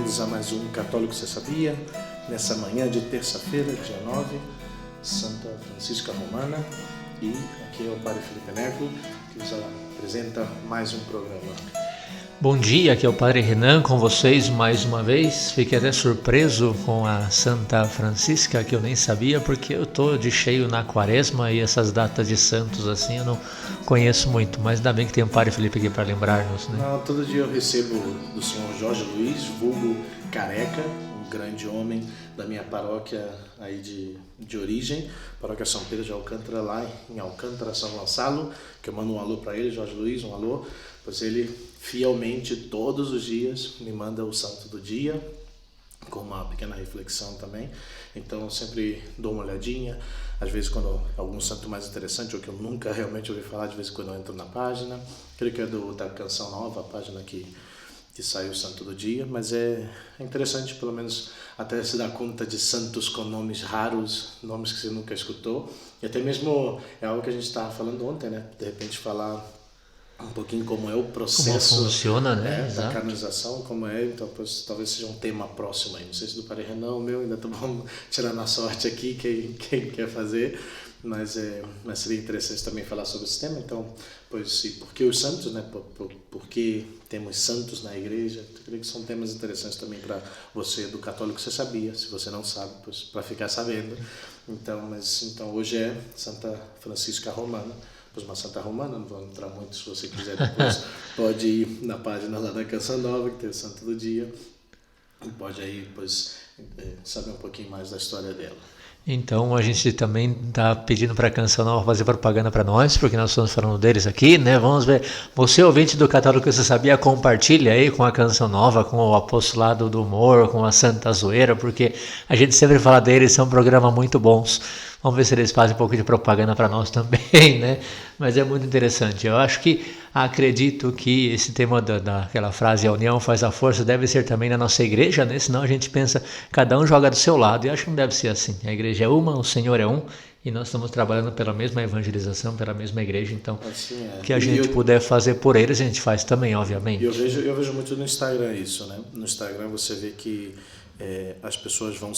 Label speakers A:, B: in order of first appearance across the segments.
A: bem-vindos a mais um Católico Você Sabia? Nessa manhã de terça-feira, dia 9, Santa Francisca Romana, e aqui é o Padre Felipe Neco, que nos apresenta mais um programa.
B: Bom dia, aqui é o Padre Renan com vocês mais uma vez. Fiquei até surpreso com a Santa Francisca, que eu nem sabia, porque eu tô de cheio na quaresma e essas datas de santos assim eu não conheço muito, mas ainda bem que tem o Padre Felipe aqui para lembrar-nos, né?
A: Não, todo dia eu recebo do senhor Jorge Luiz, vulgo Careca, um grande homem da minha paróquia aí de origem, paróquia São Pedro de Alcântara, lá em Alcântara, São Gonçalo, que eu mando um alô para ele, Jorge Luiz, um alô, pois ele fielmente todos os dias me manda o santo do dia, com uma pequena reflexão também. Então eu sempre dou uma olhadinha, às vezes quando é algum santo mais interessante ou que eu nunca realmente ouvi falar, de vez em quando eu entro na página, creio que é da Canção Nova, a página que sai o santo do dia, mas é interessante pelo menos até se dar conta de santos com nomes raros, nomes que você nunca escutou, e até mesmo é algo que a gente estava falando ontem, né? De repente falar um pouquinho como é o processo,
B: como funciona, né?
A: Da canonização, como é, então talvez seja um tema próximo aí, não sei se do Padre Renan ou meu, ainda vamos tirar na sorte aqui quem quer fazer, mas seria interessante também falar sobre esse tema. Então, pois, e por que os santos, né? Por que temos santos na igreja? Eu creio que são temas interessantes também para você do católico Você Sabia, se você não sabe, pois para ficar sabendo. Então hoje é Santa Francisca Romana, uma santa romana, não vou entrar muito, se você quiser depois pode ir na página lá da Canção Nova, que tem o santo do dia, e pode aí depois saber um pouquinho mais da história dela.
B: Então a gente também está pedindo para a Canção Nova fazer propaganda para nós, porque nós estamos falando deles aqui, né? Vamos ver, você ouvinte do Católico Você Sabia, compartilha aí com a Canção Nova, com o Apostolado do Humor, com a Santa Zoeira, porque a gente sempre fala deles, são programas muito bons. Vamos ver se eles fazem um pouco de propaganda para nós também, né? Mas é muito interessante. Eu acredito que esse tema daquela frase, a união faz a força, deve ser também na nossa igreja, né? Senão a gente pensa, cada um joga do seu lado, e acho que não deve ser assim. A igreja é uma, o Senhor é um, e nós estamos trabalhando pela mesma evangelização, pela mesma igreja, então
A: assim
B: que a gente puder fazer por eles, a gente faz também, obviamente.
A: Eu vejo muito no Instagram isso, né? No Instagram você vê que as pessoas vão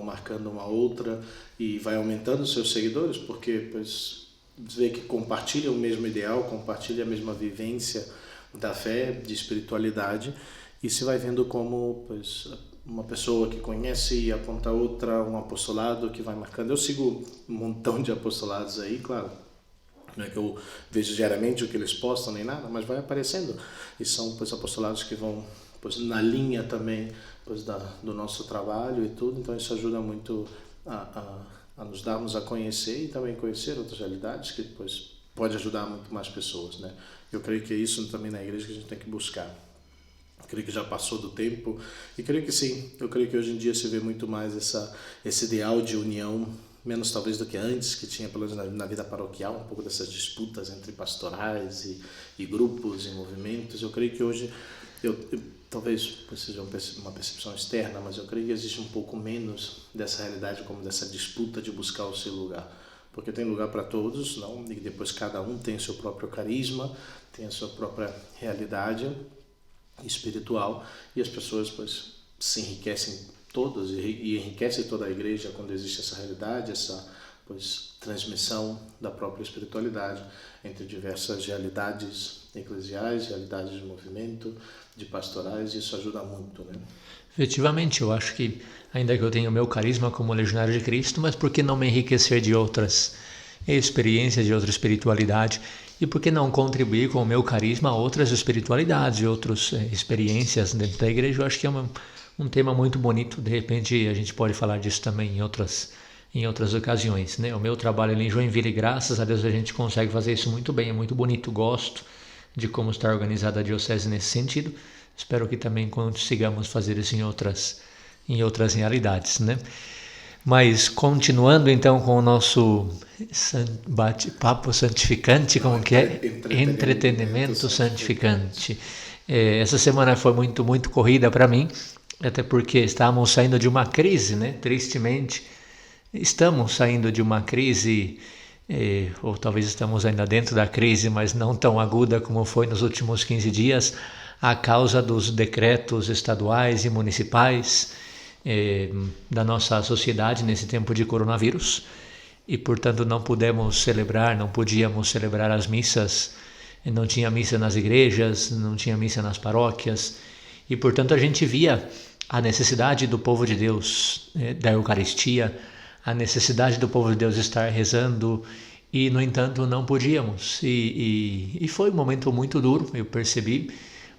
A: marcando uma outra e vai aumentando os seus seguidores, porque pois vê que compartilha o mesmo ideal, compartilha a mesma vivência da fé, de espiritualidade, e se vai vendo como pois uma pessoa que conhece e aponta outra, um apostolado que vai marcando. Eu sigo um montão de apostolados aí, claro, não é que eu vejo diariamente o que eles postam nem nada, mas vai aparecendo, e são pois apostolados que vão pois na linha também pois do nosso trabalho e tudo, então isso ajuda muito a nos darmos a conhecer e também conhecer outras realidades que depois pode ajudar muito mais pessoas, né? Eu creio que é isso também na igreja que a gente tem que buscar. Eu creio que já passou do tempo e creio que sim, eu creio que hoje em dia se vê muito mais esse ideal de união, menos talvez do que antes, que tinha pelo menos na vida paroquial um pouco dessas disputas entre pastorais e grupos e movimentos. Eu creio que hoje talvez seja uma percepção externa, mas eu creio que existe um pouco menos dessa realidade, como dessa disputa de buscar o seu lugar, porque tem lugar para todos, não? E depois cada um tem o seu próprio carisma, tem a sua própria realidade espiritual, e as pessoas pois se enriquecem todas e enriquece toda a igreja quando existe essa realidade, essa pois transmissão da própria espiritualidade entre diversas realidades eclesiais, realidades de movimento, de pastorais, e isso ajuda muito, né?
B: Efetivamente, eu acho que, ainda que eu tenha o meu carisma como legionário de Cristo, mas por que não me enriquecer de outras experiências, de outra espiritualidade? E por que não contribuir com o meu carisma a outras espiritualidades e outras experiências dentro da igreja? Eu acho que é um tema muito bonito. De repente, a gente pode falar disso também em outras ocasiões, né? O meu trabalho ali em Joinville, graças a Deus, a gente consegue fazer isso muito bem, é muito bonito, gosto de como está organizada a diocese nesse sentido. Espero que também consigamos fazer isso em outras realidades, né? Mas continuando então com o nosso bate-papo santificante, como que é? Entretenimento santificante. Essa semana foi muito, muito corrida para mim, até porque estávamos saindo de uma crise, né? Tristemente, estamos saindo de uma crise, ou talvez estamos ainda dentro da crise, mas não tão aguda como foi nos últimos 15 dias, a causa dos decretos estaduais e municipais da nossa sociedade nesse tempo de coronavírus. E, portanto, não podíamos celebrar as missas, não tinha missa nas igrejas, não tinha missa nas paróquias, e, portanto, a gente via a necessidade do povo de Deus, da Eucaristia, a necessidade do povo de Deus estar rezando, e, no entanto, não podíamos. E foi um momento muito duro, eu percebi.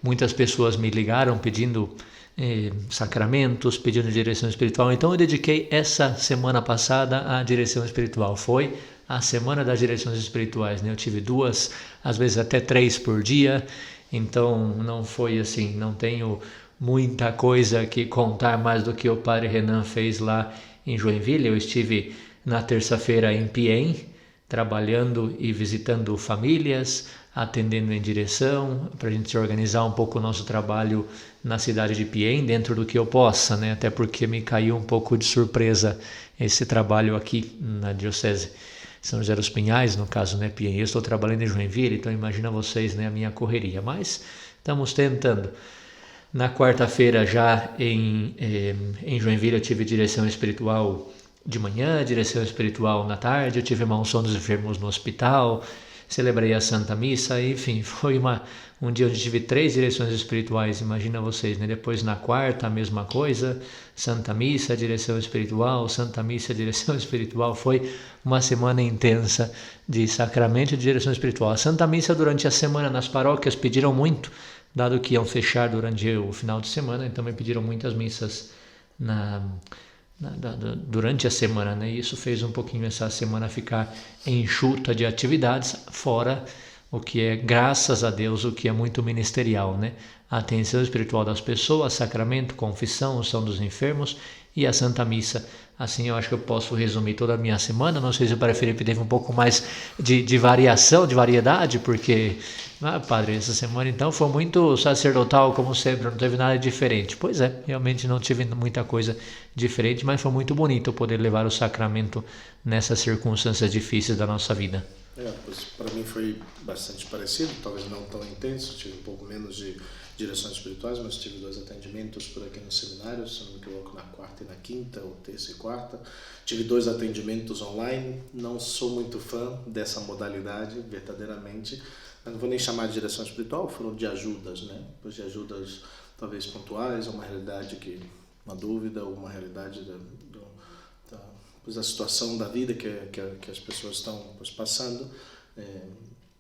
B: Muitas pessoas me ligaram pedindo sacramentos, pedindo direção espiritual. Então eu dediquei essa semana passada à direção espiritual. Foi a semana das direções espirituais, né? Eu tive 2, às vezes até 3 por dia. Então não foi assim, não tenho muita coisa que contar mais do que o Padre Renan fez lá em Joinville. Eu estive na terça-feira em Piém, trabalhando e visitando famílias, atendendo em direção, para a gente organizar um pouco o nosso trabalho na cidade de Piém, dentro do que eu possa, né? Até porque me caiu um pouco de surpresa esse trabalho aqui na Diocese São José dos Pinhais, no caso, né, Piém. Eu estou trabalhando em Joinville, então imagina vocês, né, a minha correria, mas estamos tentando. Na quarta-feira já em Joinville eu tive direção espiritual de manhã, direção espiritual na tarde, eu tive uma unção dos enfermos no hospital, celebrei a Santa Missa, enfim, foi um dia onde tive 3 direções espirituais, imagina vocês, né? Depois na quarta a mesma coisa, Santa Missa, direção espiritual, Santa Missa, direção espiritual, foi uma semana intensa de sacramento e de direção espiritual. A Santa Missa durante a semana nas paróquias pediram muito, dado que iam fechar durante o final de semana, então me pediram muitas missas durante a semana, né? E isso fez um pouquinho essa semana ficar enxuta de atividades, fora o que é, graças a Deus, o que é muito ministerial, né? A atenção espiritual das pessoas, sacramento, confissão, unção dos enfermos e a Santa Missa. Assim eu acho que eu posso resumir toda a minha semana. Não sei se o Padre Felipe teve um pouco mais de variação, de variedade, porque, padre, essa semana então foi muito sacerdotal, como sempre, não teve nada diferente. Pois é, realmente não tive muita coisa diferente, mas foi muito bonito poder levar o sacramento nessas circunstâncias difíceis da nossa vida.
A: Para mim foi bastante parecido, talvez não tão intenso, tive um pouco menos de direções espirituais, mas tive 2 atendimentos por aqui no seminário, se não me equivoco, na quarta e na quinta, ou terça e quarta. Tive 2 atendimentos online, não sou muito fã dessa modalidade, verdadeiramente, mas não vou nem chamar de direção espiritual, foram de ajudas, né? De ajudas talvez pontuais, uma realidade uma dúvida, ou uma realidade da situação da vida que as pessoas estão passando.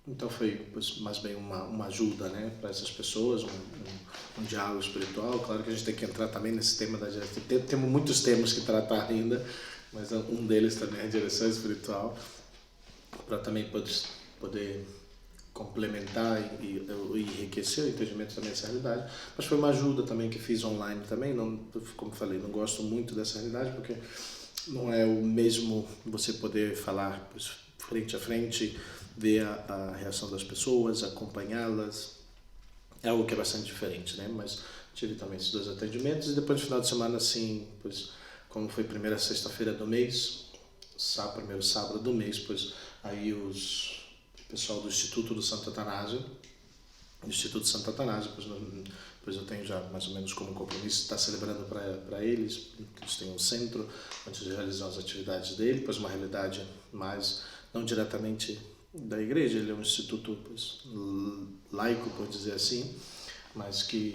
A: Então foi mais bem uma ajuda, né, para essas pessoas, um diálogo espiritual. Claro que a gente tem que entrar também nesse tema da direção. Temos muitos temas que tratar ainda, mas um deles também é a direção espiritual, para também poder complementar e enriquecer o entendimento também dessa realidade. Mas foi uma ajuda também que fiz online também. Não, como falei, não gosto muito dessa realidade, porque não é o mesmo você poder falar frente a frente, ver a reação das pessoas, acompanhá-las. É algo que é bastante diferente, né? Mas tive também esses 2 atendimentos, e depois no final de semana, assim, como foi a primeira sexta-feira do mês, primeiro sábado do mês, aí o pessoal do Instituto do Santo Atanásio, pois eu tenho já mais ou menos como compromisso estar celebrando para eles. Eles têm um centro onde eles realizam as atividades dele, uma realidade mais não diretamente da igreja. Ele é um instituto laico, por dizer assim, mas que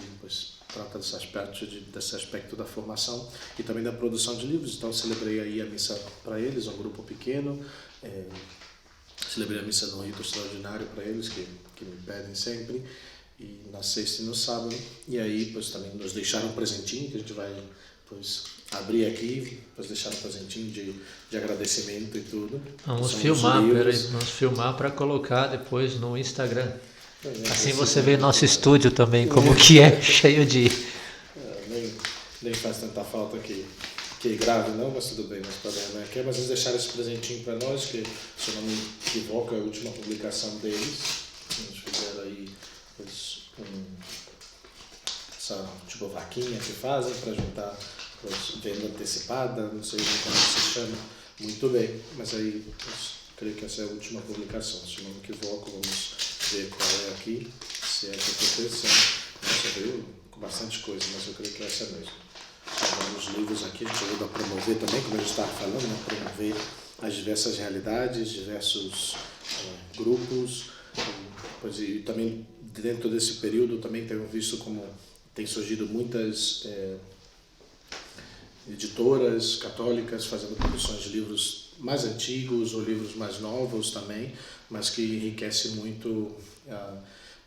A: trata desse aspecto da formação e também da produção de livros. Então celebrei aí a missa para eles, um grupo pequeno. Celebrei a missa no rito extraordinário para eles, que me pedem sempre, e na sexta e no sábado. E aí também nos deixaram um presentinho que a gente vai abrir aqui, deixar um presentinho de agradecimento e tudo.
B: Vamos filmar para colocar depois no Instagram. Assim você vê nosso estúdio também, como que é, cheio de...
A: Nem faz tanta falta que grave não, mas tudo bem, mas eles deixaram esse presentinho para nós, que, se eu não me equivoco, é a última publicação deles. Eles fizeram aí essa vaquinha que fazem para juntar venda antecipada, não sei como se chama muito bem, mas aí creio que essa é a última publicação. Se eu não me equivoco, vamos ver qual é aqui, se é que eu estou pensando. veio com bastante coisa, mas eu creio que essa é mesmo. Os livros aqui a gente ajuda a promover também, como eu estava falando, né? Promover as diversas realidades, diversos grupos. E também dentro desse período também tenho visto como tem surgido muitas editoras católicas fazendo produções de livros mais antigos ou livros mais novos também, mas que enriquece muito,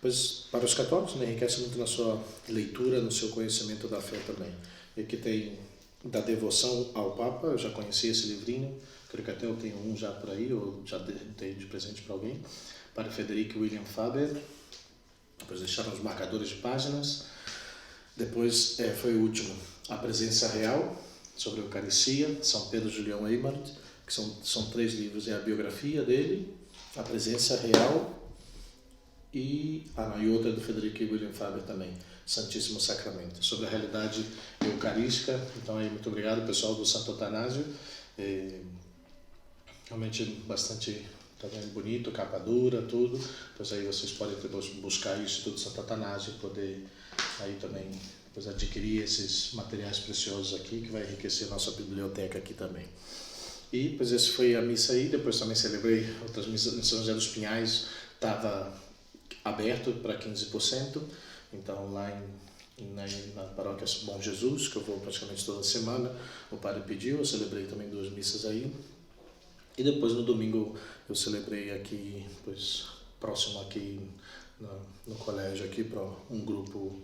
A: pois para os católicos, né, enriquece muito na sua leitura, no seu conhecimento da fé também. E aqui tem da devoção ao Papa, eu já conheci esse livrinho, creio que até eu tenho um já por aí, ou já dei de presente para alguém, para Frederick William Faber. Depois deixaram os marcadores de páginas. Depois foi o último, A Presença Real, sobre a Eucaristia, São Pedro Julião Eymard, que são 3 livros, é a biografia dele, A Presença Real e outra do Frederick William Faber também, Santíssimo Sacramento, sobre a realidade eucarística. Então, aí, muito obrigado, pessoal do Santo Atanásio. Realmente bastante também bonito, capa dura, tudo. Pois aí vocês podem depois buscar isso tudo Santo Atanásio e poder aí também depois adquirir esses materiais preciosos aqui, que vai enriquecer nossa biblioteca aqui também. E pois essa foi a missa aí. Depois também celebrei outras missas em São José dos Pinhais, estava aberto para 15%. Então lá na paróquia Bom Jesus, que eu vou praticamente toda semana, o padre pediu, eu celebrei também 2 missas aí. E depois no domingo eu celebrei aqui, pois próximo aqui no colégio aqui, para um grupo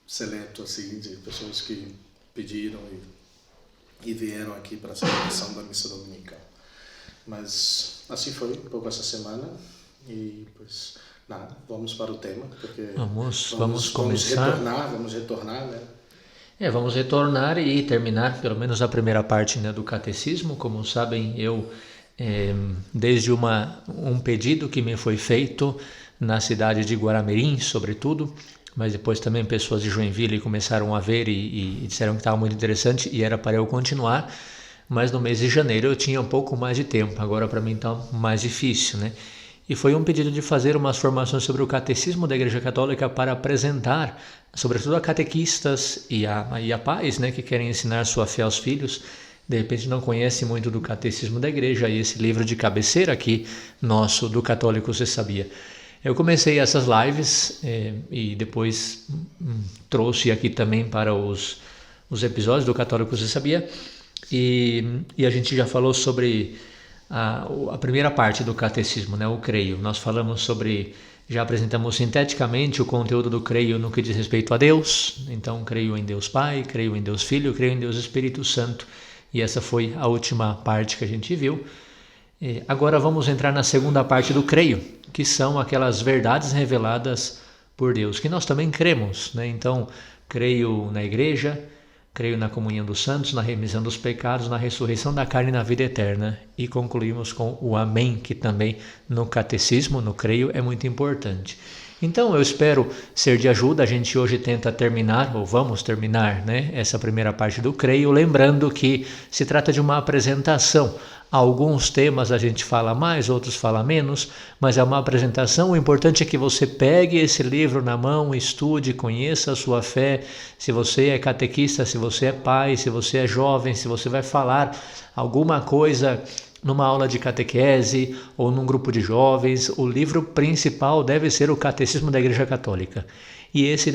A: seleto assim de pessoas que pediram e vieram aqui para a celebração da missa dominical. Mas assim foi um pouco essa semana e pois nada, vamos para o tema, porque
B: vamos começar.
A: Vamos retornar, né?
B: Vamos retornar e terminar pelo menos a primeira parte, né, do catecismo. Como sabem, eu desde um pedido que me foi feito na cidade de Guaramirim, sobretudo, mas depois também pessoas de Joinville começaram a ver e disseram que estava muito interessante e era para eu continuar, mas no mês de janeiro eu tinha um pouco mais de tempo, agora para mim está mais difícil, né? E foi um pedido de fazer umas formações sobre o catecismo da Igreja Católica para apresentar, sobretudo a catequistas e a pais, né, que querem ensinar sua fé aos filhos. De repente não conhece muito do catecismo da igreja, e esse livro de cabeceira aqui, nosso, do Católico Você Sabia. Eu comecei essas lives e depois trouxe aqui também para os episódios do Católico Você Sabia, e a gente já falou sobre a primeira parte do catecismo, né, o creio. Nós falamos sobre, já apresentamos sinteticamente o conteúdo do creio no que diz respeito a Deus. Então, creio em Deus Pai, creio em Deus Filho, creio em Deus Espírito Santo. E essa foi a última parte que a gente viu. Agora vamos entrar na segunda parte do creio, que são aquelas verdades reveladas por Deus, que nós também cremos, né? Então, creio na igreja, creio na comunhão dos santos, na remissão dos pecados, na ressurreição da carne e na vida eterna. E concluímos com o amém, que também no catecismo, no creio, é muito importante. Então eu espero ser de ajuda. A gente hoje tenta terminar, ou vamos terminar, né, essa primeira parte do creio, lembrando que se trata de uma apresentação. Alguns temas a gente fala mais, outros fala menos, mas é uma apresentação. O importante é que você pegue esse livro na mão, estude, conheça a sua fé. Se você é catequista, se você é pai, se você é jovem, se você vai falar alguma coisa numa aula de catequese ou num grupo de jovens, o livro principal deve ser o Catecismo da Igreja Católica. E esse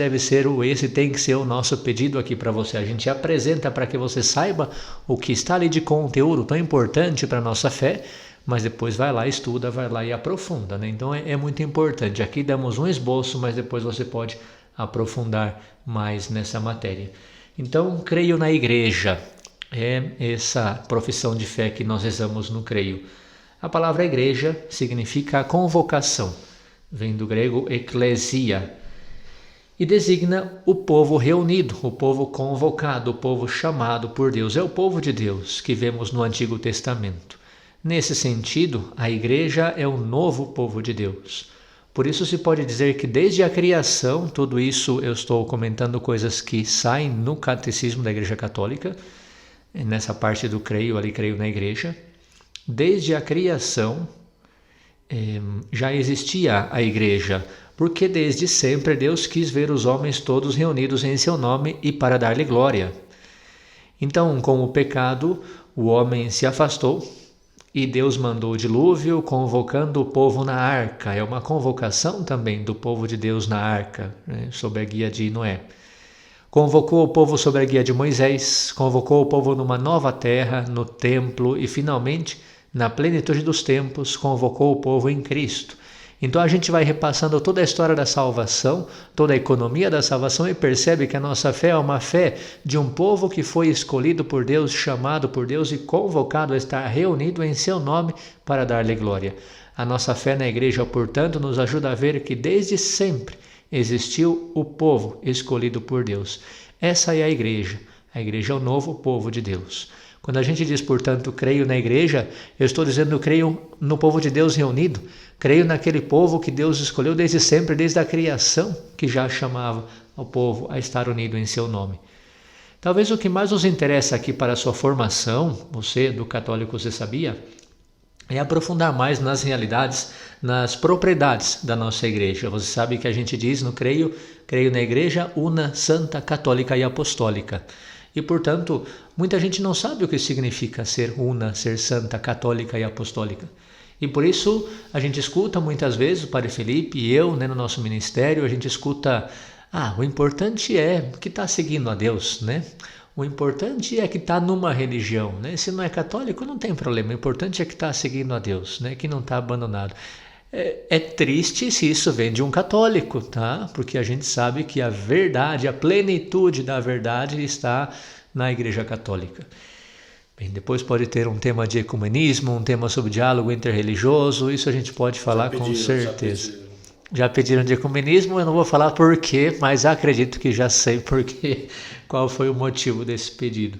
B: tem que ser o nosso pedido aqui para você. A gente apresenta para que você saiba o que está ali de conteúdo tão importante para a nossa fé, mas depois vai lá, estuda, vai lá e aprofunda, né? Então é muito importante. Aqui damos um esboço, mas depois você pode aprofundar mais nessa matéria. Então, creio na igreja. É essa profissão de fé que nós rezamos no creio. A palavra igreja significa convocação, vem do grego eklesia, e designa o povo reunido, o povo convocado, o povo chamado por Deus. É o povo de Deus que vemos no Antigo Testamento. Nesse sentido, a igreja é o novo povo de Deus. Por isso se pode dizer que desde a criação, tudo isso eu estou comentando coisas que saem no Catecismo da Igreja Católica, nessa parte do creio, ali creio na igreja. Desde a criação, já existia a igreja, porque desde sempre Deus quis ver os homens todos reunidos em seu nome e para dar-lhe glória. Então, com o pecado, o homem se afastou e Deus mandou o dilúvio, convocando o povo na arca. É uma convocação também do povo de Deus na arca, sob a guia de Noé. Convocou o povo sob a guia de Moisés, convocou o povo numa nova terra, no templo e, finalmente, na plenitude dos tempos, convocou o povo em Cristo. Então a gente vai repassando toda a história da salvação, toda a economia da salvação e percebe que a nossa fé é uma fé de um povo que foi escolhido por Deus, chamado por Deus e convocado a estar reunido em seu nome para dar-lhe glória. A nossa fé na igreja, portanto, nos ajuda a ver que desde sempre existiu o povo escolhido por Deus. Essa é a igreja. A igreja é o novo povo de Deus. Quando a gente diz, portanto, creio na igreja, eu estou dizendo que creio no povo de Deus reunido, creio naquele povo que Deus escolheu desde sempre, desde a criação, que já chamava o povo a estar unido em seu nome. Talvez o que mais nos interessa aqui para a sua formação, você do católico, você sabia, é aprofundar mais nas realidades, nas propriedades da nossa igreja. Você sabe que a gente diz no creio na igreja una, santa, católica e apostólica. E, portanto, muita gente não sabe o que significa ser una, ser santa, católica e apostólica. E por isso a gente escuta muitas vezes, o Padre Felipe e eu, no nosso ministério, a gente escuta, o importante é que está seguindo a Deus, né? O importante é que está numa religião, né? Se não é católico, não tem problema, o importante é que está seguindo a Deus, né? Que não está abandonado. É triste se isso vem de um católico, tá? Porque a gente sabe que a verdade, a plenitude da verdade está na Igreja Católica. Bem, depois pode ter um tema de ecumenismo, um tema sobre diálogo interreligioso, isso a gente pode falar com certeza. Já pediram de ecumenismo, eu não vou falar por quê, mas acredito que já sei por quê, qual foi o motivo desse pedido.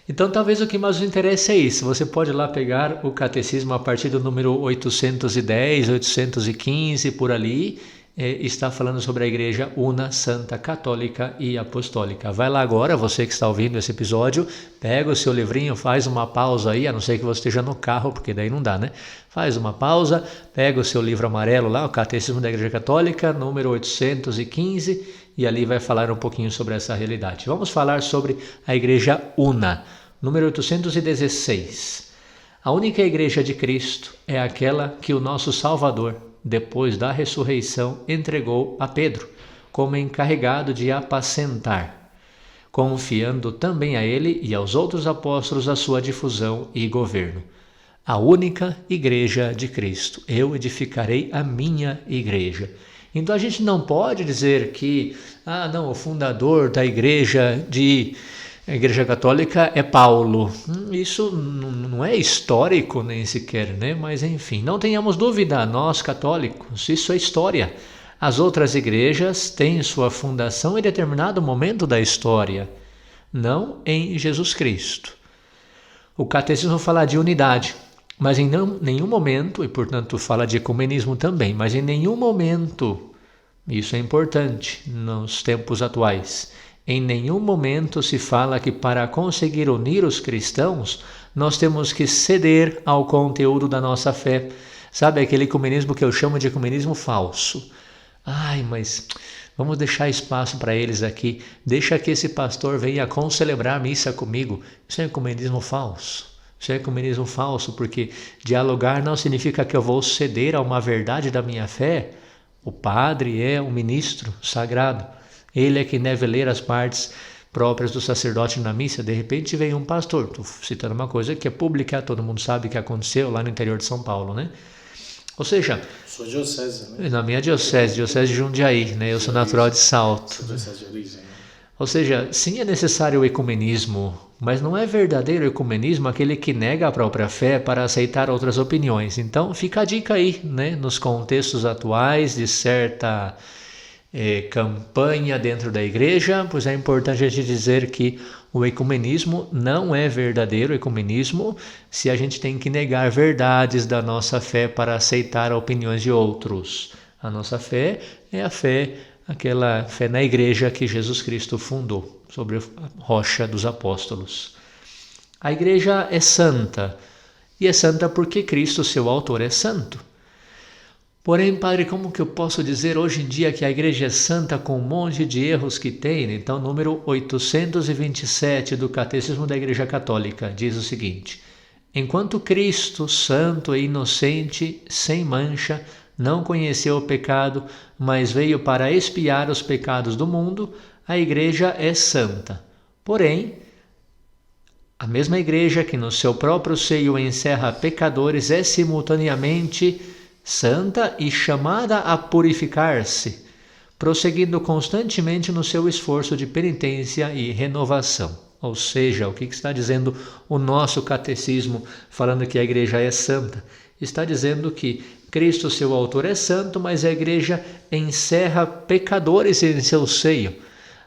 B: Então, talvez o que mais nos interessa é isso. Você pode ir lá pegar o catecismo a partir do número 810, 815, por ali, está falando sobre a igreja una, santa, católica e apostólica. Vai lá agora, você que está ouvindo esse episódio, pega o seu livrinho, faz uma pausa aí, a não ser que você esteja no carro, porque daí não dá, né? Faz uma pausa, pega o seu livro amarelo lá, o Catecismo da Igreja Católica, número 815, e ali vai falar um pouquinho sobre essa realidade. Vamos falar sobre a igreja una, número 816. A única igreja de Cristo é aquela que o nosso Salvador, depois da ressurreição, entregou a Pedro, como encarregado de apacentar, confiando também a ele e aos outros apóstolos a sua difusão e governo. A única igreja de Cristo. Eu edificarei a minha igreja. Então a gente não pode dizer que, o fundador da igreja católica é Paulo. Isso não é histórico nem sequer, né? Mas enfim, não tenhamos dúvida, nós católicos, isso é história. As outras igrejas têm sua fundação em determinado momento da história, não em Jesus Cristo. O catecismo fala de unidade, mas em nenhum momento, e portanto fala de ecumenismo também, mas em nenhum momento, isso é importante nos tempos atuais, em nenhum momento se fala que para conseguir unir os cristãos, nós temos que ceder ao conteúdo da nossa fé. Sabe aquele ecumenismo que eu chamo de ecumenismo falso? Mas vamos deixar espaço para eles aqui. Deixa que esse pastor venha celebrar missa comigo. Isso é ecumenismo falso. Isso é ecumenismo falso, porque dialogar não significa que eu vou ceder a uma verdade da minha fé. O padre é um ministro sagrado. Ele é quem deve ler as partes próprias do sacerdote na missa. De repente vem um pastor. Estou citando uma coisa que é pública, todo mundo sabe que aconteceu lá no interior de São Paulo, né? Ou seja,
A: sua diocese, né?
B: Na minha diocese de Jundiaí, né? Eu sou natural de Salto.
A: Sua diocese de origem, né?
B: Ou seja, sim, é necessário o ecumenismo, mas não é verdadeiro ecumenismo aquele que nega a própria fé para aceitar outras opiniões. Então fica a dica aí, né? Nos contextos atuais de certa campanha dentro da igreja, pois é importante a gente dizer que o ecumenismo não é verdadeiro ecumenismo se a gente tem que negar verdades da nossa fé para aceitar opiniões de outros. A nossa fé é a fé, aquela fé na igreja que Jesus Cristo fundou, sobre a rocha dos apóstolos. A igreja é santa, e é santa porque Cristo, seu autor, é santo. Porém, padre, como que eu posso dizer hoje em dia que a igreja é santa com um monte de erros que tem? Então, número 827 do Catecismo da Igreja Católica diz o seguinte: enquanto Cristo, santo e inocente, sem mancha, não conheceu o pecado, mas veio para expiar os pecados do mundo, a igreja é santa. Porém, a mesma igreja que no seu próprio seio encerra pecadores é simultaneamente santa e chamada a purificar-se, prosseguindo constantemente no seu esforço de penitência e renovação. Ou seja, o que está dizendo o nosso catecismo, falando que a igreja é santa? Está dizendo que Cristo, seu autor, é santo, mas a igreja encerra pecadores em seu seio.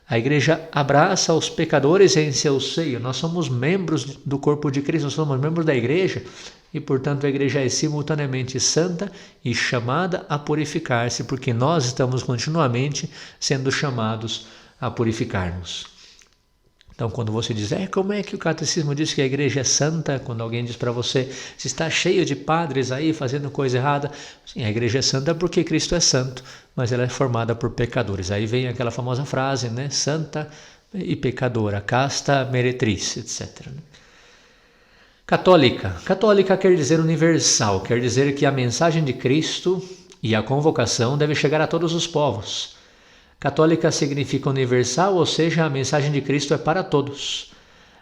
B: A igreja abraça os pecadores em seu seio. Nós somos membros do corpo de Cristo, nós somos membros da igreja e, portanto, a igreja é simultaneamente santa e chamada a purificar-se, porque nós estamos continuamente sendo chamados a purificar-nos. Então, quando você diz, como é que o catecismo diz que a igreja é santa? Quando alguém diz para você, se está cheio de padres aí fazendo coisa errada. Sim, a igreja é santa porque Cristo é santo, mas ela é formada por pecadores. Aí vem aquela famosa frase, né? Santa e pecadora, casta, meretriz, etc. Católica. Católica quer dizer universal, quer dizer que a mensagem de Cristo e a convocação deve chegar a todos os povos. Católica significa universal, ou seja, a mensagem de Cristo é para todos.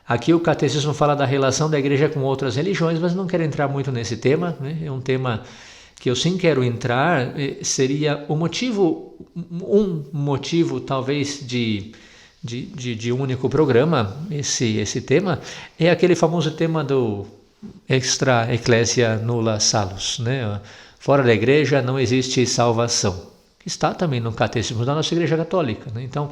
B: Aqui o catecismo fala da relação da igreja com outras religiões, mas não quero entrar muito nesse tema, né? É um tema que eu sim quero entrar, seria um motivo talvez de único programa, esse tema, é aquele famoso tema do extra ecclesia nulla salus, né? Fora da igreja não existe salvação. Está também no catecismo da nossa Igreja Católica, né? Então,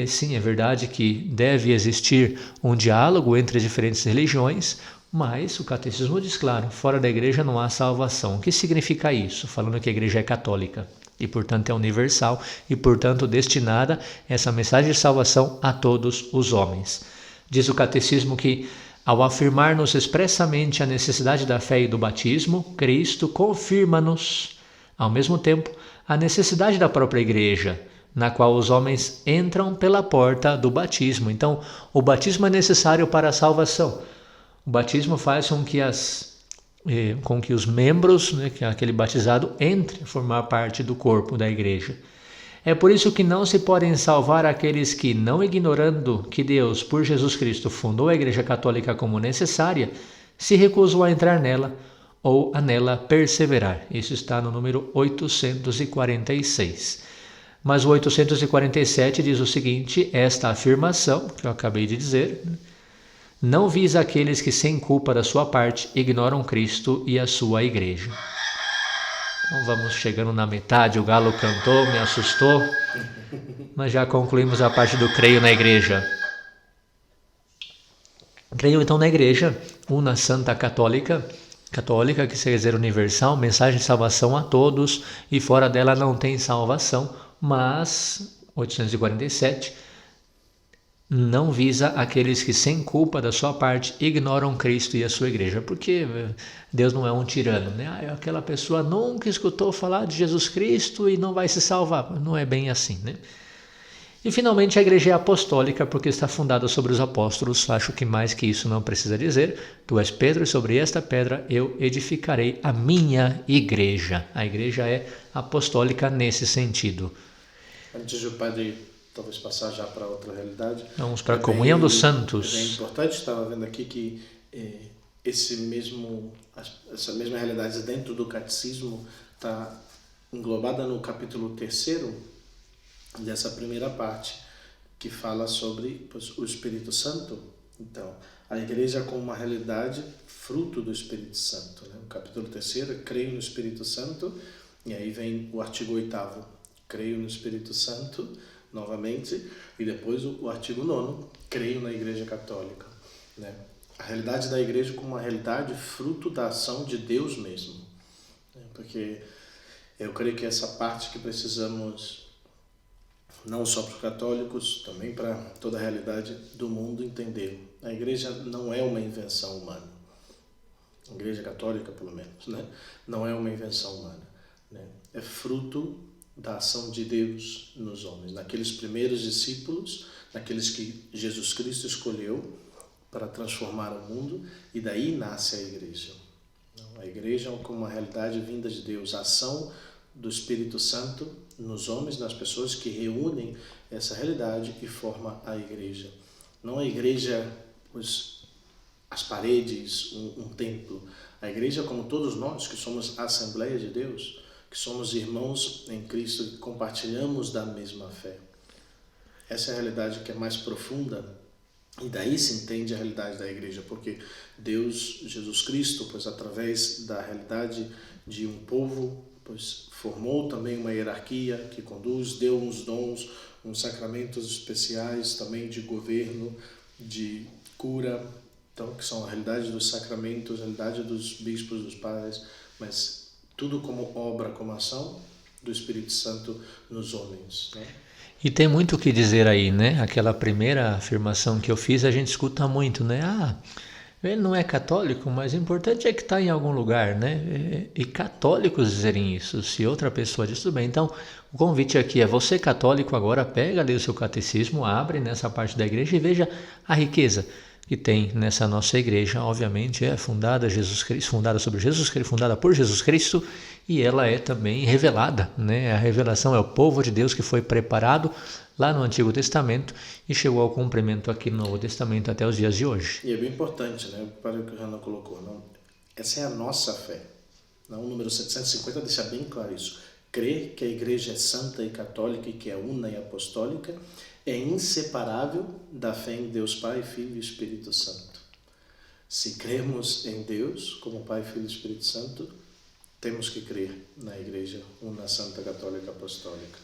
B: sim, é verdade que deve existir um diálogo entre as diferentes religiões, mas o catecismo diz claro, fora da igreja não há salvação. O que significa isso? Falando que a igreja é católica e, portanto, é universal e, portanto, destinada essa mensagem de salvação a todos os homens. Diz o catecismo que, ao afirmar-nos expressamente a necessidade da fé e do batismo, Cristo confirma-nos, ao mesmo tempo, a necessidade da própria igreja, na qual os homens entram pela porta do batismo. Então, o batismo é necessário para a salvação. O batismo faz com que os membros, né, que aquele batizado, entre a formar parte do corpo da igreja. É por isso que não se podem salvar aqueles que, não ignorando que Deus, por Jesus Cristo, fundou a Igreja Católica como necessária, se recusam a entrar nela ou a nela perseverar. Isso está no número 846. Mas o 847 diz o seguinte: esta afirmação, que eu acabei de dizer, não visa aqueles que, sem culpa da sua parte, ignoram Cristo e a sua igreja. Então vamos chegando na metade, o galo cantou, me assustou, mas já concluímos a parte do creio na igreja. Creio então na igreja, una santa católica, que quer dizer universal, mensagem de salvação a todos, e fora dela não tem salvação, mas 847 não visa aqueles que, sem culpa da sua parte, ignoram Cristo e a sua igreja, porque Deus não é um tirano, né? Aquela pessoa nunca escutou falar de Jesus Cristo e não vai se salvar. Não é bem assim, né? E finalmente a igreja é apostólica porque está fundada sobre os apóstolos. Acho que mais que isso não precisa dizer. Tu és Pedro e sobre esta pedra eu edificarei a minha igreja. A igreja é apostólica nesse sentido.
A: Antes do padre talvez passar já para outra realidade.
B: Vamos para a comunhão dos santos.
A: É importante, estava vendo aqui que essa mesma realidade dentro do catecismo está englobada no capítulo 3º dessa primeira parte, que fala sobre o Espírito Santo. Então, a igreja com uma realidade fruto do Espírito Santo, né? O capítulo 3º, creio no Espírito Santo, e aí vem o artigo 8º, creio no Espírito Santo, novamente, e depois o artigo 9º, creio na Igreja Católica, né? A realidade da igreja como uma realidade fruto da ação de Deus mesmo, né? Porque eu creio que essa parte que precisamos, não só para os católicos, também para toda a realidade do mundo entender. A igreja não é uma invenção humana. A igreja católica, pelo menos, né? Não é uma invenção humana. né? É fruto da ação de Deus nos homens, naqueles primeiros discípulos, naqueles que Jesus Cristo escolheu para transformar o mundo, e daí nasce a igreja. A igreja é como uma realidade vinda de Deus, a ação do Espírito Santo nos homens, nas pessoas que reúnem essa realidade e formam a igreja. Não a igreja, as paredes, um templo. A igreja, como todos nós, que somos a Assembleia de Deus, que somos irmãos em Cristo e compartilhamos da mesma fé. Essa é a realidade que é mais profunda, e daí se entende a realidade da igreja, porque Deus, Jesus Cristo, através da realidade de um povo, formou também uma hierarquia que conduz, deu uns dons, uns sacramentos especiais também de governo, de cura, então, que são a realidade dos sacramentos, a realidade dos bispos, dos padres, mas tudo como obra, como ação do Espírito Santo nos homens, né?
B: E tem muito o que dizer aí, né? Aquela primeira afirmação que eu fiz, a gente escuta muito, né? Ele não é católico, mas o importante é que está em algum lugar, né? E católicos dizerem isso. Se outra pessoa diz, tudo bem. Então, o convite aqui é você católico agora, pega ali o seu catecismo, abre nessa parte da igreja e veja a riqueza que tem nessa nossa igreja. Obviamente é fundada sobre Jesus Cristo, fundada por Jesus Cristo, e ela é também revelada, né? A revelação é o povo de Deus que foi preparado lá no Antigo Testamento e chegou ao cumprimento aqui no Novo Testamento até os dias de hoje.
A: E é bem importante, né? Para o que o Renan colocou, não? Essa é a nossa fé. Não? O número 750 deixa bem claro isso. Crer que a igreja é santa e católica e que é una e apostólica é inseparável da fé em Deus Pai, Filho e Espírito Santo. Se cremos em Deus como Pai, Filho e Espírito Santo, temos que crer na igreja una, santa, católica, apostólica.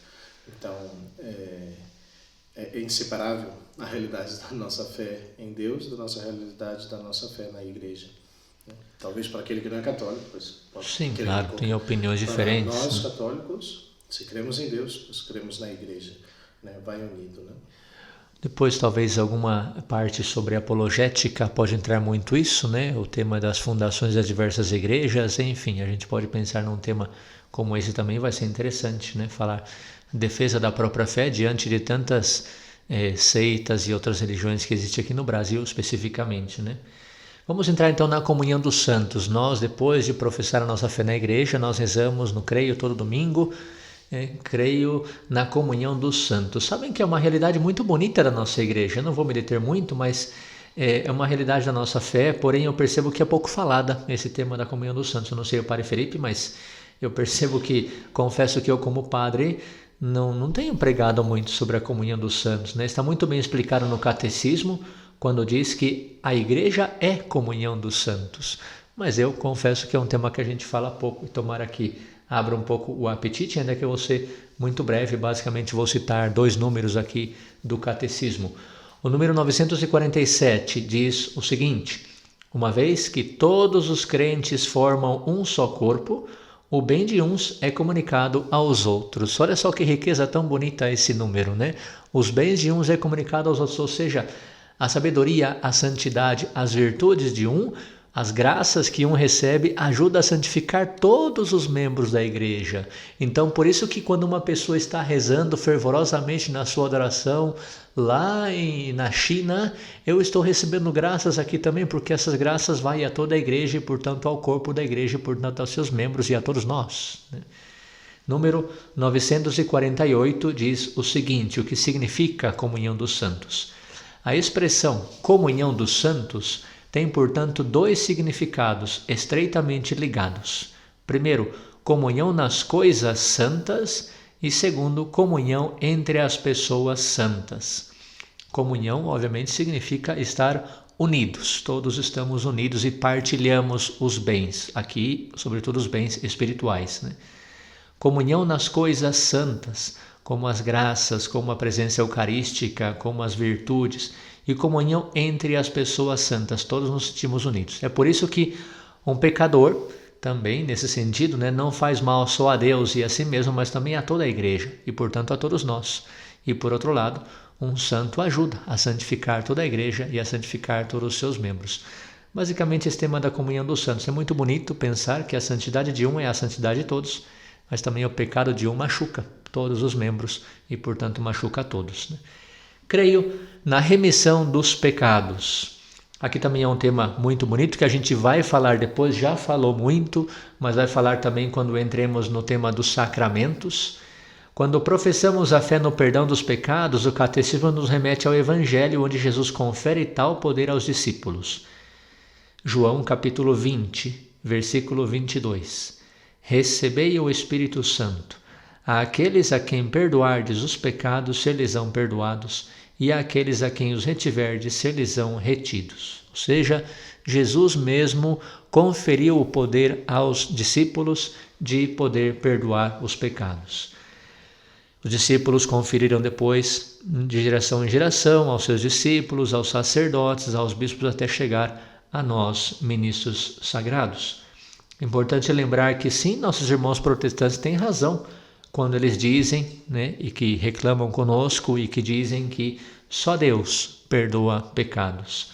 A: Então, é inseparável a realidade da nossa fé em Deus, da nossa realidade da nossa fé na igreja. Talvez para aquele que não é católico, pode
B: sim, claro, tem opiniões diferentes.
A: Para nós católicos, se cremos em Deus, nós cremos na igreja, né? Vai unido, né?
B: Depois talvez alguma parte sobre apologética pode entrar muito isso, né? O tema das fundações das diversas igrejas, enfim, a gente pode pensar num tema como esse também, vai ser interessante, né? Falar defesa da própria fé diante de tantas seitas e outras religiões que existem aqui no Brasil especificamente, né? Vamos entrar então na comunhão dos santos. Nós, depois de professar a nossa fé na igreja, nós rezamos no creio todo domingo, creio na comunhão dos santos. Sabem que é uma realidade muito bonita da nossa igreja. Eu não vou me deter muito, mas é uma realidade da nossa fé, porém eu percebo que é pouco falada esse tema da comunhão dos santos. Eu não sei o Padre Felipe, mas eu percebo que, confesso que eu como padre, não tenho pregado muito sobre a comunhão dos santos, né? Está muito bem explicado no catecismo, quando diz que a igreja é comunhão dos santos. Mas eu confesso que é um tema que a gente fala pouco, e tomara que abra um pouco o apetite, ainda que eu vou ser muito breve, basicamente vou citar 2 números aqui do catecismo. O número 947 diz o seguinte: uma vez que todos os crentes formam um só corpo, o bem de uns é comunicado aos outros. Olha só que riqueza tão bonita esse número, né? Os bens de uns é comunicado aos outros, ou seja, a sabedoria, a santidade, as virtudes de um, as graças que um recebe ajudam a santificar todos os membros da igreja. Então, por isso que quando uma pessoa está rezando fervorosamente na sua adoração lá na China, eu estou recebendo graças aqui também, porque essas graças vão a toda a igreja e, portanto, ao corpo da igreja e, portanto, aos seus membros e a todos nós, né? Número 948 diz o seguinte, o que significa a comunhão dos santos. A expressão comunhão dos santos tem, portanto, 2 significados estreitamente ligados. Primeiro, comunhão nas coisas santas e segundo, comunhão entre as pessoas santas. Comunhão, obviamente, significa estar unidos. Todos estamos unidos e partilhamos os bens. Aqui, sobretudo, os bens espirituais, né? Comunhão nas coisas santas, como as graças, como a presença eucarística, como as virtudes, e comunhão entre as pessoas santas, todos nos sentimos unidos. É por isso que um pecador, também nesse sentido, né, não faz mal só a Deus e a si mesmo, mas também a toda a igreja, e portanto a todos nós. E por outro lado, um santo ajuda a santificar toda a igreja e a santificar todos os seus membros. Basicamente, esse tema da comunhão dos santos é muito bonito pensar que a santidade de um é a santidade de todos. mas também o pecado de um machuca todos os membros e, portanto, machuca a todos, né? Creio na remissão dos pecados. Aqui também é um tema muito bonito que a gente vai falar depois, já falou muito, mas vai falar também quando entremos no tema dos sacramentos. Quando professamos a fé no perdão dos pecados, o catecismo nos remete ao Evangelho, onde Jesus confere tal poder aos discípulos. João capítulo 20, versículo 22. Recebei o Espírito Santo. Àqueles a quem perdoardes os pecados, ser-lhes-ão perdoados, e àqueles a quem os retiverdes, ser-lhes-ão retidos. Ou seja, Jesus mesmo conferiu o poder aos discípulos de poder perdoar os pecados. Os discípulos conferiram depois, de geração em geração, aos seus discípulos, aos sacerdotes, aos bispos, até chegar a nós, ministros sagrados. Importante lembrar que sim, nossos irmãos protestantes têm razão quando eles dizem, né, e que reclamam conosco e que dizem que só Deus perdoa pecados.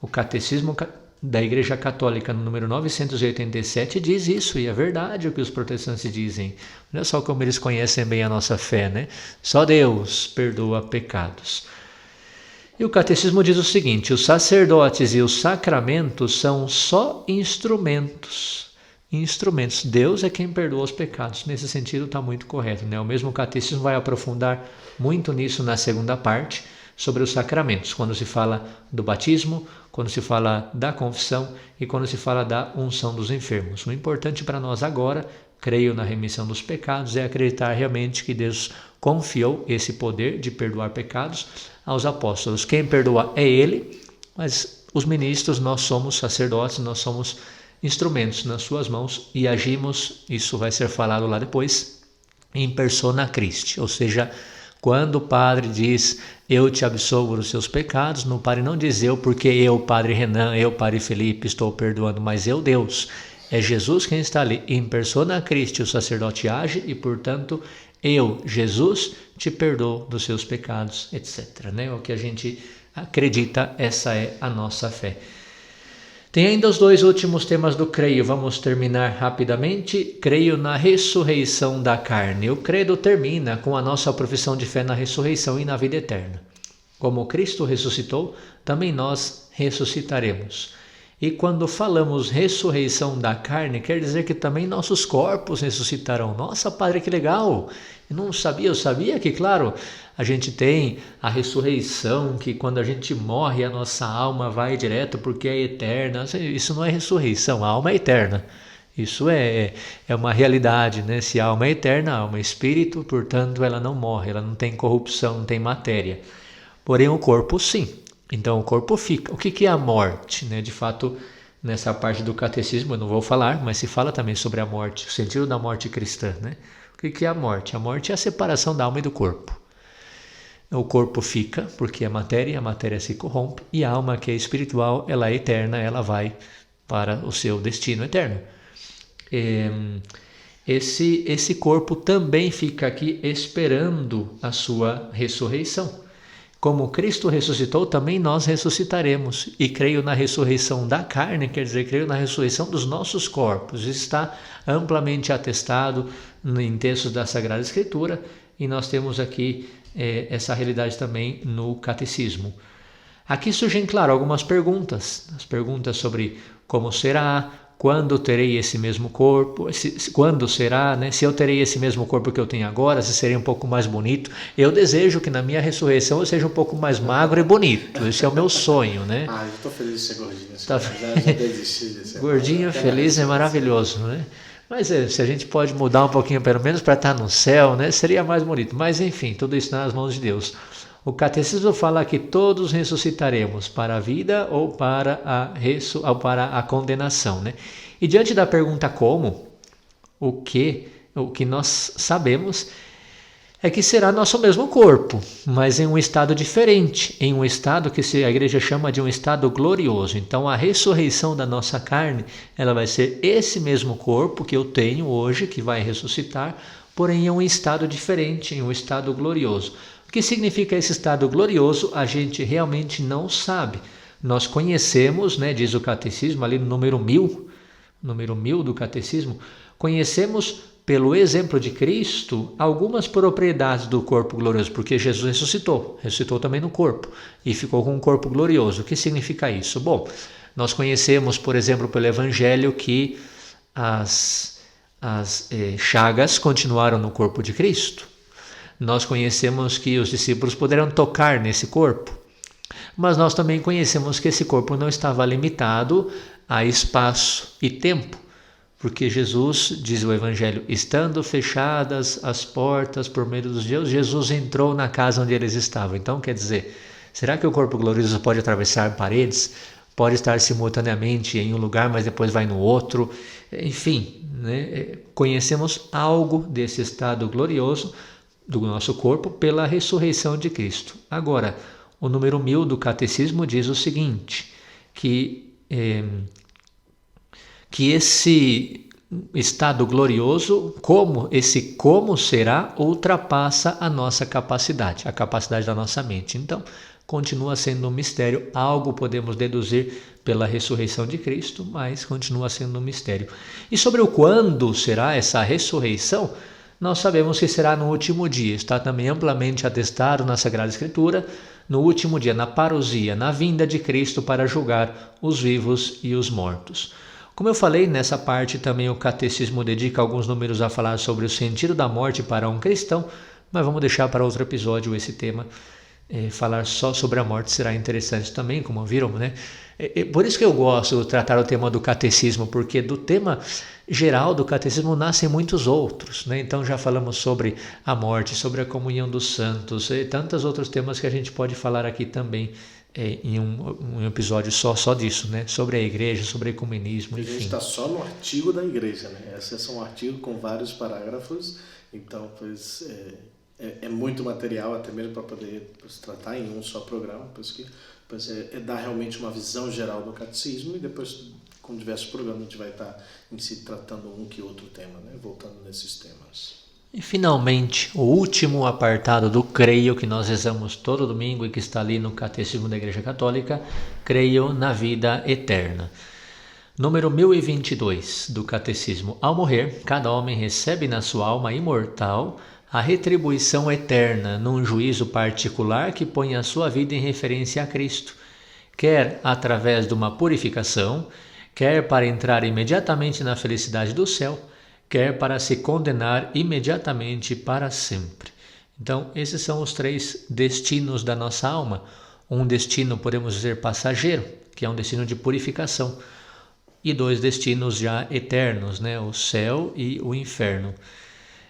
B: O Catecismo da Igreja Católica, no número 987, diz isso, e é verdade o que os protestantes dizem. Olha só como eles conhecem bem a nossa fé, né? Só Deus perdoa pecados. E o Catecismo diz o seguinte: os sacerdotes e os sacramentos são só instrumentos. Deus é quem perdoa os pecados. Nesse sentido está muito correto, né? O mesmo Catecismo vai aprofundar muito nisso na segunda parte, sobre os sacramentos, quando se fala do batismo, quando se fala da confissão e quando se fala da unção dos enfermos. O importante para nós agora, creio na remissão dos pecados, é acreditar realmente que Deus confiou esse poder de perdoar pecados aos apóstolos. Quem perdoa é Ele, mas os ministros, nós somos sacerdotes, nós somos instrumentos nas suas mãos e agimos, isso vai ser falado lá depois, em persona Christi, ou seja, quando o padre diz, eu te absolvo dos seus pecados, não pare não diz eu, porque eu, padre Renan, eu, padre Felipe, estou perdoando, mas eu, Deus. É Jesus quem está ali, em persona Christi, o sacerdote age e, portanto, eu, Jesus, te perdoo dos seus pecados, etc. Né? O que a gente acredita, essa é a nossa fé. Tem ainda os dois últimos temas do creio, vamos terminar rapidamente. Creio na ressurreição da carne. O credo termina com a nossa profissão de fé na ressurreição e na vida eterna. Como Cristo ressuscitou, também nós ressuscitaremos. E quando falamos ressurreição da carne, quer dizer que também nossos corpos ressuscitarão. Nossa, padre, que legal! Eu sabia que, claro, a gente tem a ressurreição, que quando a gente morre a nossa alma vai direto porque é eterna. Isso não é ressurreição, a alma é eterna. Isso é uma realidade, né? Se a alma é eterna, a alma é espírito, portanto ela não morre, ela não tem corrupção, não tem matéria. Porém o corpo sim. Então o corpo fica. O que é a morte? Né? De fato, nessa parte do catecismo eu não vou falar, mas se fala também sobre a morte, o sentido da morte cristã. Né? O que é a morte? A morte é a separação da alma e do corpo. O corpo fica, porque a matéria se corrompe, e a alma, que é espiritual, ela é eterna, ela vai para o seu destino eterno. Esse corpo também fica aqui esperando a sua ressurreição. Como Cristo ressuscitou, também nós ressuscitaremos. E creio na ressurreição da carne, quer dizer, creio na ressurreição dos nossos corpos. Isso está amplamente atestado em textos da Sagrada Escritura, e nós temos aqui essa realidade também no catecismo. Aqui surgem, claro, algumas perguntas. As perguntas sobre como será, quando terei esse mesmo corpo, quando será, né? Se eu terei esse mesmo corpo que eu tenho agora, se seria um pouco mais bonito. Eu desejo que na minha ressurreição eu seja um pouco mais magro e bonito. Esse é o meu sonho, né?
A: Eu estou feliz de ser gordinho. Já desisti de ser
B: gordinho, feliz é maravilhoso, né? Mas se a gente pode mudar um pouquinho, pelo menos para estar no céu, né? Seria mais bonito. Mas enfim, tudo isso nas mãos de Deus. O catecismo fala que todos ressuscitaremos para a vida ou para a condenação, né? E diante da pergunta como, o que nós sabemos é que será nosso mesmo corpo, mas em um estado diferente, em um estado que a igreja chama de um estado glorioso. Então a ressurreição da nossa carne, ela vai ser esse mesmo corpo que eu tenho hoje, que vai ressuscitar, porém em um estado diferente, em um estado glorioso. O que significa esse estado glorioso, a gente realmente não sabe. Nós conhecemos, né, diz o catecismo, ali no número 1000 do catecismo, conhecemos pelo exemplo de Cristo, algumas propriedades do corpo glorioso, porque Jesus ressuscitou também no corpo e ficou com um corpo glorioso. O que significa isso? Bom, nós conhecemos, por exemplo, pelo Evangelho que as chagas continuaram no corpo de Cristo. Nós conhecemos que os discípulos puderam tocar nesse corpo, mas nós também conhecemos que esse corpo não estava limitado a espaço e tempo, porque Jesus, diz o Evangelho, estando fechadas as portas por meio dos judeus, Jesus entrou na casa onde eles estavam. Então, quer dizer, será que o corpo glorioso pode atravessar paredes? Pode estar simultaneamente em um lugar, mas depois vai no outro? Enfim, né? Conhecemos algo desse estado glorioso do nosso corpo pela ressurreição de Cristo. Agora, o número 1000 do Catecismo diz o seguinte, que esse estado glorioso, como será, ultrapassa a nossa capacidade, a capacidade da nossa mente. Então, continua sendo um mistério, algo podemos deduzir pela ressurreição de Cristo, mas continua sendo um mistério. E sobre o quando será essa ressurreição, nós sabemos que será no último dia, está também amplamente atestado na Sagrada Escritura, no último dia, na parousia, na vinda de Cristo para julgar os vivos e os mortos. Como eu falei, nessa parte também o Catecismo dedica alguns números a falar sobre o sentido da morte para um cristão, mas vamos deixar para outro episódio esse tema. Falar só sobre a morte será interessante também, como viram, né? Por isso que eu gosto de tratar o tema do catecismo, porque do tema geral do catecismo nascem muitos outros, né? Então já falamos sobre a morte, sobre a comunhão dos santos e tantos outros temas que a gente pode falar aqui também em um episódio só disso, né? Sobre a igreja, sobre ecumenismo, enfim.
A: A gente está só no artigo da igreja, né? Esse é um artigo com vários parágrafos, então pois é muito material até mesmo para poder tratar em um só programa, pois que dar realmente uma visão geral do catecismo e depois com diversos programas a gente vai estar em si tratando um que outro tema, né? Voltando nesses temas.
B: E finalmente, o último apartado do creio que nós rezamos todo domingo e que está ali no Catecismo da Igreja Católica, creio na vida eterna. Número 1022 do Catecismo. Ao morrer, cada homem recebe na sua alma imortal a retribuição eterna num juízo particular que põe a sua vida em referência a Cristo, quer através de uma purificação, quer para entrar imediatamente na felicidade do céu, quer para se condenar imediatamente para sempre. Então, esses são os 3 destinos da nossa alma. Um destino, podemos dizer, passageiro, que é um destino de purificação, e 2 destinos já eternos, né? O céu e o inferno.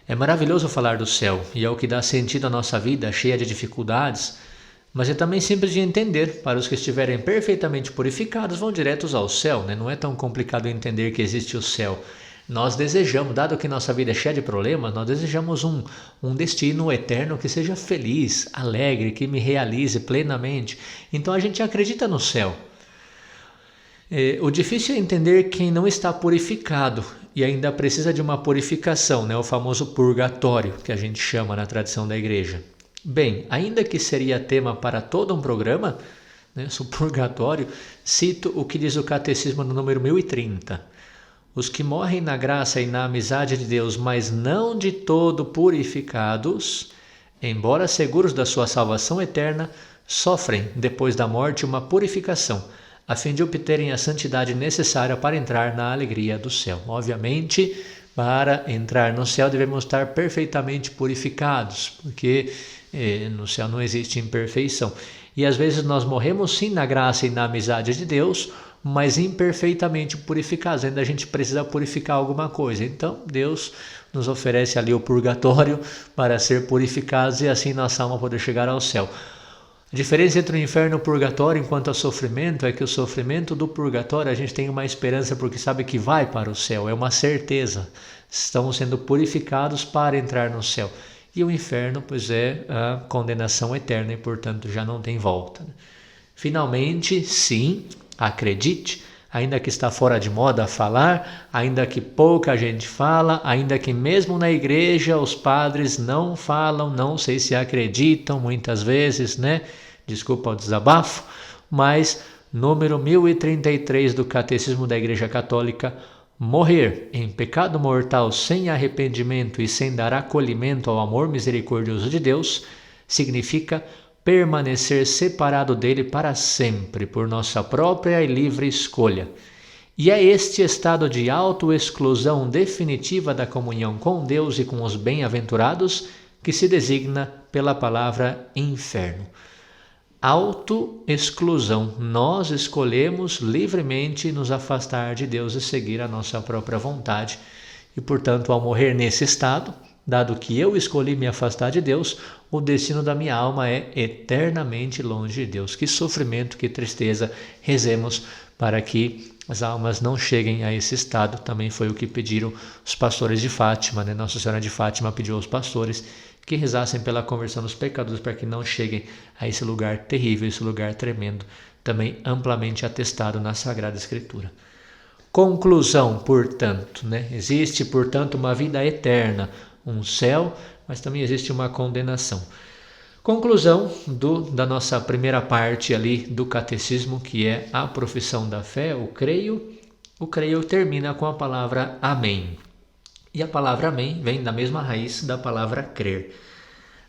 B: É maravilhoso falar do céu, e é o que dá sentido à nossa vida, cheia de dificuldades, mas é também simples de entender. Para os que estiverem perfeitamente purificados, vão diretos ao céu, né? Não é tão complicado entender que existe o céu. Nós desejamos, dado que nossa vida é cheia de problemas, nós desejamos um destino eterno que seja feliz, alegre, que me realize plenamente. Então a gente acredita no céu. O difícil é entender quem não está purificado e ainda precisa de uma purificação, né? O famoso purgatório, que a gente chama na tradição da igreja. Bem, ainda que seria tema para todo um programa, né, sobre o purgatório, cito o que diz o Catecismo no número 1030. Os que morrem na graça e na amizade de Deus, mas não de todo purificados, embora seguros da sua salvação eterna, sofrem depois da morte uma purificação, a fim de obterem a santidade necessária para entrar na alegria do céu. Obviamente, para entrar no céu devemos estar perfeitamente purificados, porque no céu não existe imperfeição. E às vezes nós morremos sim na graça e na amizade de Deus, mas imperfeitamente purificados. Ainda a gente precisa purificar alguma coisa. Então Deus nos oferece ali o purgatório para ser purificados e assim nossa alma poder chegar ao céu. A diferença entre o inferno e o purgatório enquanto a sofrimento é que o sofrimento do purgatório a gente tem uma esperança porque sabe que vai para o céu, é uma certeza. Estamos sendo purificados para entrar no céu. E o inferno, pois é a condenação eterna e portanto já não tem volta. Finalmente, sim, acredite, ainda que está fora de moda falar, ainda que pouca gente fala, ainda que mesmo na igreja os padres não falam, não sei se acreditam muitas vezes, né? Desculpa o desabafo, mas número 1033 do Catecismo da Igreja Católica, Morrer em pecado mortal sem arrependimento e sem dar acolhimento ao amor misericordioso de Deus significa permanecer separado dele para sempre por nossa própria e livre escolha. E é este estado de autoexclusão definitiva da comunhão com Deus e com os bem-aventurados que se designa pela palavra inferno. Autoexclusão. Nós escolhemos livremente nos afastar de Deus e seguir a nossa própria vontade. E, portanto, ao morrer nesse estado, dado que eu escolhi me afastar de Deus, o destino da minha alma é eternamente longe de Deus. Que sofrimento, que tristeza. Rezemos para que as almas não cheguem a esse estado. Também foi o que pediram os pastores de Fátima, né? Nossa Senhora de Fátima pediu aos pastores que rezassem pela conversão dos pecadores para que não cheguem a esse lugar terrível, esse lugar tremendo, também amplamente atestado na Sagrada Escritura. Conclusão, portanto, né? Existe, portanto, uma vida eterna, um céu, mas também existe uma condenação. Conclusão da nossa primeira parte ali do catecismo, que é a profissão da fé, o creio. O creio termina com a palavra amém. E a palavra amém vem da mesma raiz da palavra crer.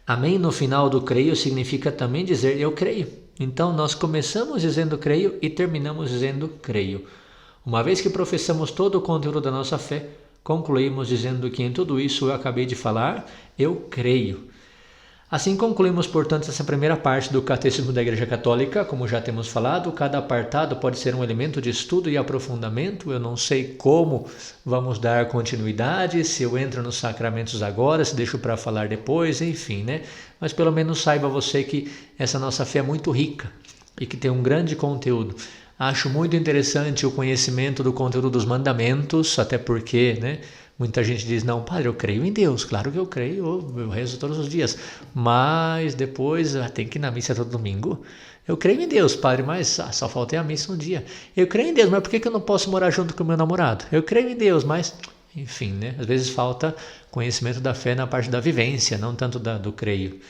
B: Amém no final do creio significa também dizer eu creio. Então nós começamos dizendo creio e terminamos dizendo creio. Uma vez que professamos todo o conteúdo da nossa fé, concluímos dizendo que em tudo isso eu acabei de falar, eu creio. Assim concluímos, portanto, essa primeira parte do Catecismo da Igreja Católica. Como já temos falado, cada apartado pode ser um elemento de estudo e aprofundamento. Eu não sei como vamos dar continuidade, se eu entro nos sacramentos agora, se deixo para falar depois, enfim, né? Mas pelo menos saiba você que essa nossa fé é muito rica e que tem um grande conteúdo. Acho muito interessante o conhecimento do conteúdo dos mandamentos, até porque, né? Muita gente diz, não, padre, eu creio em Deus, claro que eu creio, eu rezo todos os dias, mas depois tem que ir na missa todo domingo. Eu creio em Deus, padre, mas só faltei a missa um dia. Eu creio em Deus, mas por que eu não posso morar junto com o meu namorado? Eu creio em Deus, mas, enfim, né? Às vezes falta conhecimento da fé na parte da vivência, não tanto do creio.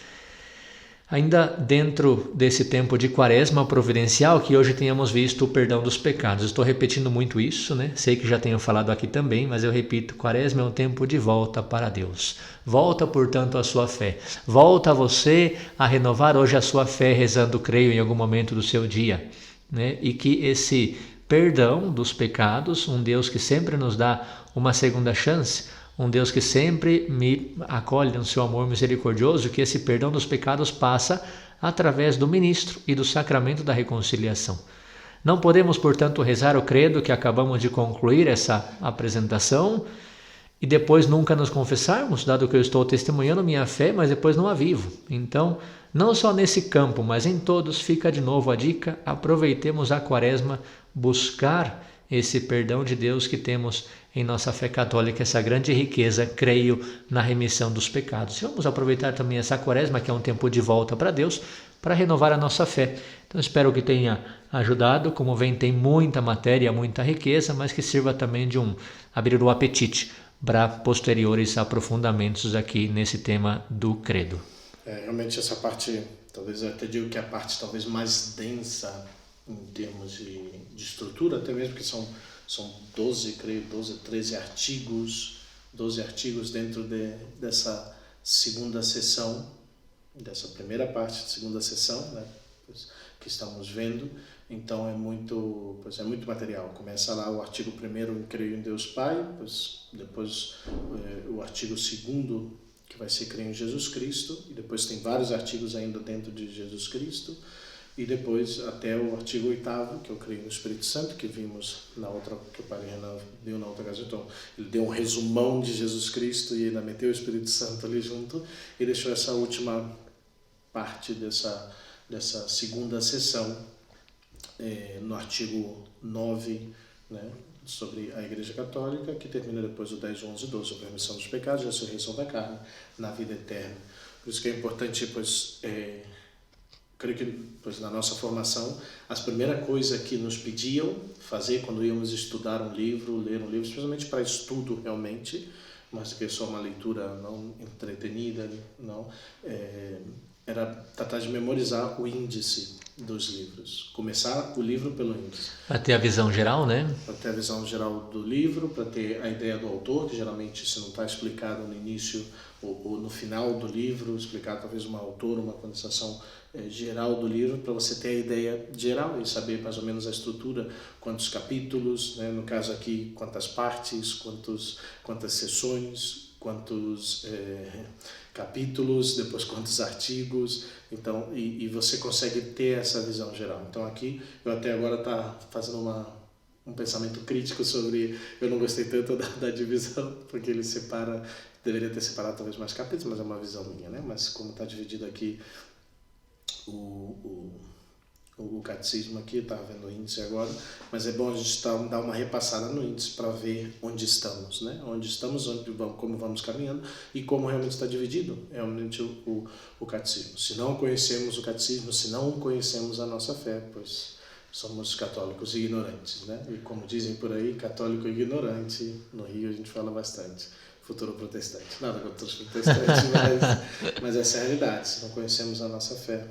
B: Ainda dentro desse tempo de quaresma providencial, que hoje tenhamos visto o perdão dos pecados. Estou repetindo muito isso, né? Sei que já tenho falado aqui também, mas eu repito, quaresma é um tempo de volta para Deus. Volta, portanto, a sua fé. Volta você a renovar hoje a sua fé, rezando creio em algum momento do seu dia, né? E que esse perdão dos pecados, um Deus que sempre nos dá uma segunda chance, um Deus que sempre me acolhe no seu amor misericordioso, que esse perdão dos pecados passa através do ministro e do sacramento da reconciliação. Não podemos, portanto, rezar o credo que acabamos de concluir essa apresentação e depois nunca nos confessarmos, dado que eu estou testemunhando minha fé, mas depois não a vivo. Então, não só nesse campo, mas em todos, fica de novo a dica, aproveitemos a quaresma, buscar esse perdão de Deus que temos em nossa fé católica, essa grande riqueza, creio, na remissão dos pecados. E vamos aproveitar também essa quaresma, que é um tempo de volta para Deus, para renovar a nossa fé. Então espero que tenha ajudado. Como vem, tem muita matéria, muita riqueza, mas que sirva também de abrir o apetite para posteriores aprofundamentos aqui nesse tema do credo.
A: Realmente essa parte, talvez eu até digo que é a parte talvez mais densa em termos de estrutura, até mesmo que são 12, 13 artigos, 12 artigos dentro dessa segunda sessão, dessa primeira parte da segunda sessão, né, que estamos vendo. Então é muito material. Começa lá o artigo 1º, creio em Deus Pai, depois o artigo 2º, que vai ser creio em Jesus Cristo, e depois tem vários artigos ainda dentro de Jesus Cristo, e depois até o artigo 8º, que eu creio no Espírito Santo, que vimos na outra, que o Padre Renan deu na outra ocasião. Então, ele deu um resumão de Jesus Cristo e ainda meteu o Espírito Santo ali junto e deixou essa última parte dessa segunda sessão no artigo 9, né, sobre a Igreja Católica, que termina depois o 10, 11 e 12, sobre a remissão dos pecados e a ressurreição da carne na vida eterna. Por isso que é importante, creio que na nossa formação, a primeira coisa que nos pediam fazer quando íamos estudar um livro, ler um livro, especialmente para estudo realmente, mas que é só uma leitura não entretenida, não, era tratar de memorizar o índice dos livros. Começar o livro pelo índice.
B: Para ter a visão geral, né?
A: Para ter a visão geral do livro, para ter a ideia do autor, que geralmente se não está explicado no início ou no final do livro, explicar talvez uma autora, uma condensação geral do livro, para você ter a ideia geral e saber mais ou menos a estrutura, quantos capítulos, né? No caso aqui, quantas partes, quantas sessões, quantos capítulos, depois quantos artigos, então, e você consegue ter essa visão geral. Então aqui, eu até agora tá fazendo um pensamento crítico sobre, eu não gostei tanto da divisão, porque ele separa, deveria ter separado talvez mais capítulos, mas é uma visão minha, né? Mas como está dividido aqui o catecismo aqui, eu estava vendo o índice agora, mas é bom a gente dar uma repassada no índice para ver onde estamos, né? Onde estamos, como vamos caminhando e como realmente está dividido realmente o catecismo. Se não conhecemos o catecismo, se não conhecemos a nossa fé, pois somos católicos ignorantes, né? E como dizem por aí, católico ignorante, no Rio a gente fala bastante. Futuro protestante. Nada contra os protestantes, mas essa é a realidade. Se não conhecemos a nossa fé,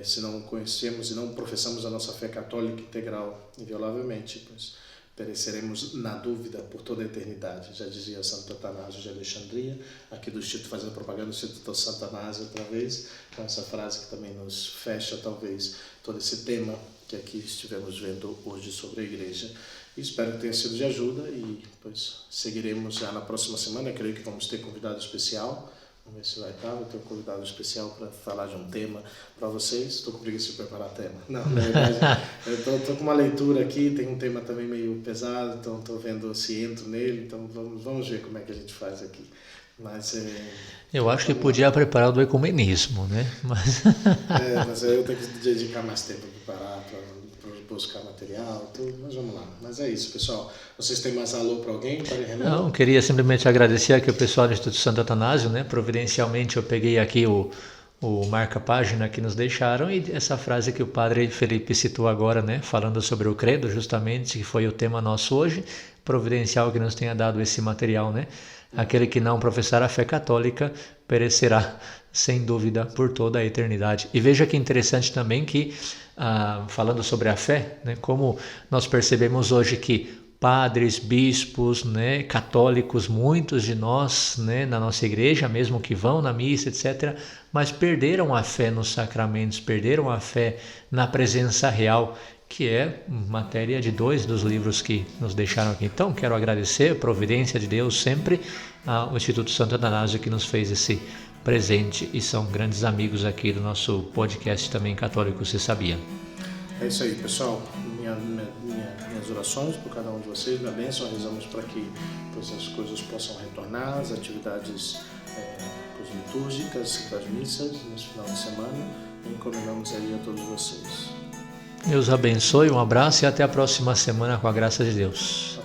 A: se não conhecemos e não professamos a nossa fé católica integral, inviolavelmente, pois pereceremos na dúvida por toda a eternidade. Já dizia Santo Atanásio de Alexandria, aqui do Instituto, fazendo propaganda do Instituto Santo Atanásio outra vez, com essa frase que também nos fecha talvez todo esse tema que aqui estivemos vendo hoje sobre a Igreja. E espero que tenha sido de ajuda e pois seguiremos já na próxima semana. Eu creio que vamos ter convidado especial. Vamos ver se vai estar. Eu tenho um convidado especial para falar de um tema para vocês. Estou com preguiça de preparar tema. Não, na verdade, eu estou com uma leitura aqui. Tem um tema também meio pesado, então estou vendo se entro nele. Então vamos ver como é que a gente faz aqui. Mas
B: eu acho que podia preparar o do ecumenismo, né? Mas
A: eu tenho que dedicar mais tempo para preparar, para buscar material, tudo, mas vamos lá. Mas é isso, pessoal. Vocês têm mais alô para alguém? Para Renan?
B: Não, queria simplesmente agradecer aqui o pessoal do Instituto Santo Atanásio, né? Providencialmente eu peguei aqui o marca-página que nos deixaram e essa frase que o padre Felipe citou agora, né? Falando sobre o credo, justamente, que foi o tema nosso hoje, providencial que nos tenha dado esse material, né? Aquele que não professar a fé católica perecerá, sem dúvida, por toda a eternidade. E veja que interessante também que, falando sobre a fé, né, como nós percebemos hoje que padres, bispos, né, católicos, muitos de nós, né, na nossa igreja, mesmo que vão na missa, etc., mas perderam a fé nos sacramentos, perderam a fé na presença real, que é matéria de 2 dos livros que nos deixaram aqui. Então, quero agradecer a providência de Deus sempre ao Instituto Santo Atanásio que nos fez esse presente e são grandes amigos aqui do nosso podcast também Católico Se Sabia.
A: É isso aí, pessoal. Minhas orações por cada um de vocês, minha bênção, rezamos para que as coisas possam retornar, as atividades litúrgicas das missas nesse final de semana, e encomendamos aí a todos vocês.
B: Deus abençoe, um abraço e até a próxima semana com a graça de Deus.